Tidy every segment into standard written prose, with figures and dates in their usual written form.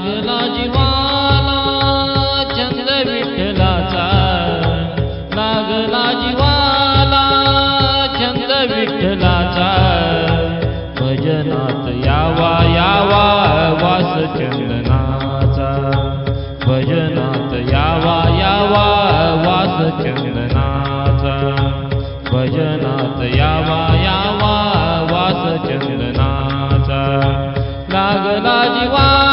लागला जीवाला छंद विठ्ठलाचा, लागला जीवाला छंद विठ्ठलाचा, भजनात यावा यावा वास चंदनाचा, भजनात यावा यावा वास चंदनाचा, भजनात यावा यावा वास चंदनाचा, लागला जीवाला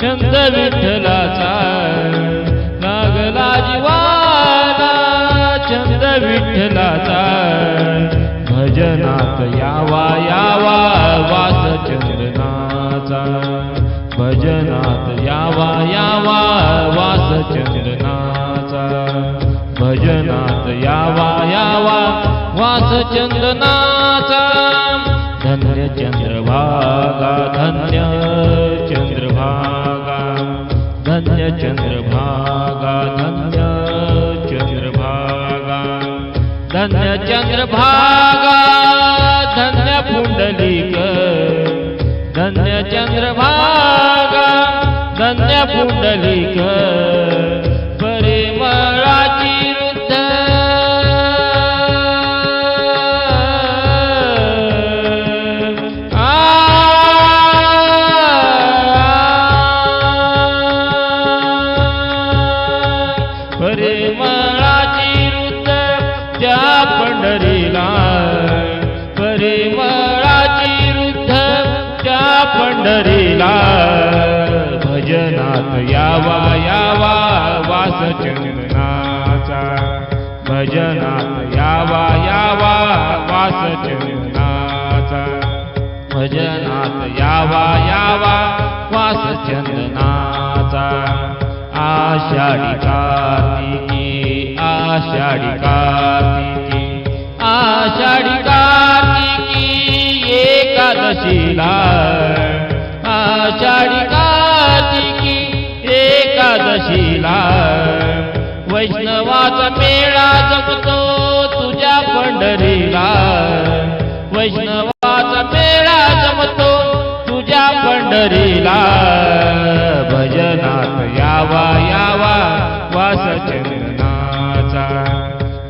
छंद विठ्ठलाचा, लागला जीवाला छंद विठ्ठलाचा, भजनात यावा यावा वास चंदनाचा, भजनात यावा यावा वास चंदनाचा, भजनात यावा यावा वास चंदनाचा, धन्य चंद्रभागा धन्य चंद्रभागा, धन्य चंद्रभागा धन्य चंद्रभागा, धन्य चंद्रभागा धन्य पुंडलिक, धन्य चंद्रभागा धन्य पुंडलिक, परिमळाची रुद्ध परिमळाची रुद्ध त्या पंढरीला, परिमळाची रुद्ध त्या पंढरीला, भजनात यावा यावा वास चंदनाचा, भजनात यावा यावा वास चंदनाचा, भजनात यावा यावा वास चंदनाचा, आषाढी कार्तिकी आषाढी कार्तिकी, आषाढी कार्तिकी एकादशीला, आषाढी कार्तिकी एकादशीला, वैष्णवाचा मेळा जमतो तुझ्या पंढरीला, वैष्णवाचा मेळा जमतो तुझ्या पंढरीला, भजनात यावा यावा वास चंदनाचा,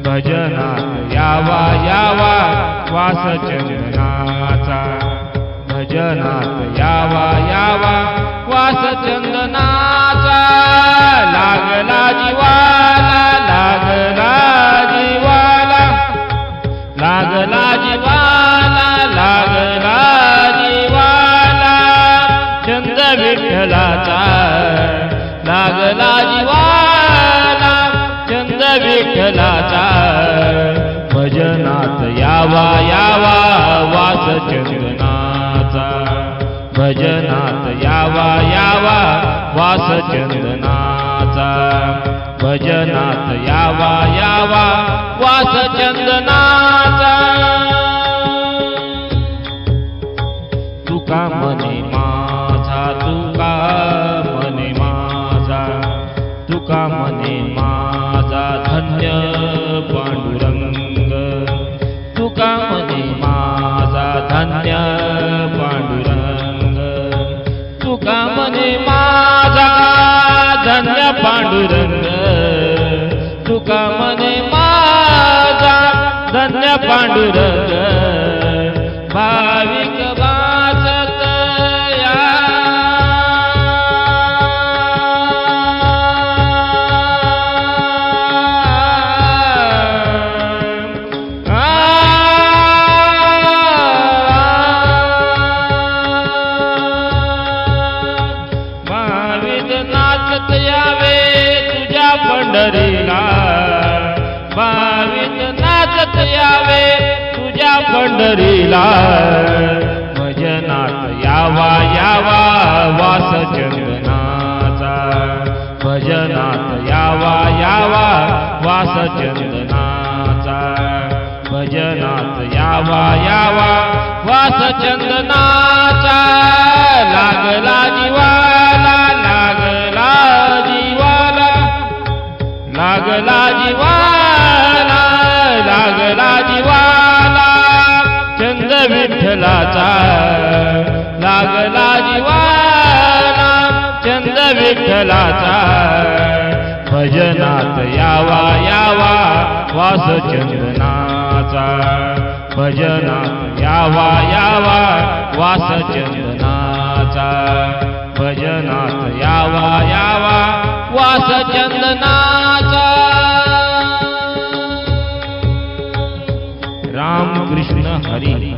भजनात यावा यावा वास चंदनाचा, भजनात यावा यावा वास चंदनाचा, लागला जीवाला लागला जीवाला, लागला जीवाला लागला जीवाला, छंद विठ्ठलाचा, लागला जीवाला छंद विठ्ठलाचा, भजनात यावा यावा वास चंदनाचा, भजनात यावा यावा वास चंदनाचा, भजनात यावा यावा वास चंदनाचा, तुका मने माझा तुका मने माझा, तुका मने माझा धन्य पांडुरंग, तुका मने माझा धन्य पांडुरंग, तुका मने माझा धन्य पांडुरंग, तुका मने माझा धन्य पांडुरंग, भाविक वाचत या भाविक नाचत यावे तुझ्या पंढरीला, भाविक नाचत यावे तुझ्या पंढरीला, भजनात यावा यावा वास चंदनाचा, भजनात यावा यावा वास चंदनाचा, भजनात यावा यावा वास चंदनाचा, लागला जीवा जीवाला छंद विठ्ठलाचा, लागला जीवाला छंद विठ्ठलाचा, भजनात यावा यावा वास चंदनाचा, भजनात यावा यावा वास चंदनाचा, भजनात यावा यावा वास चंदनाचा. राम कृष्ण हरी.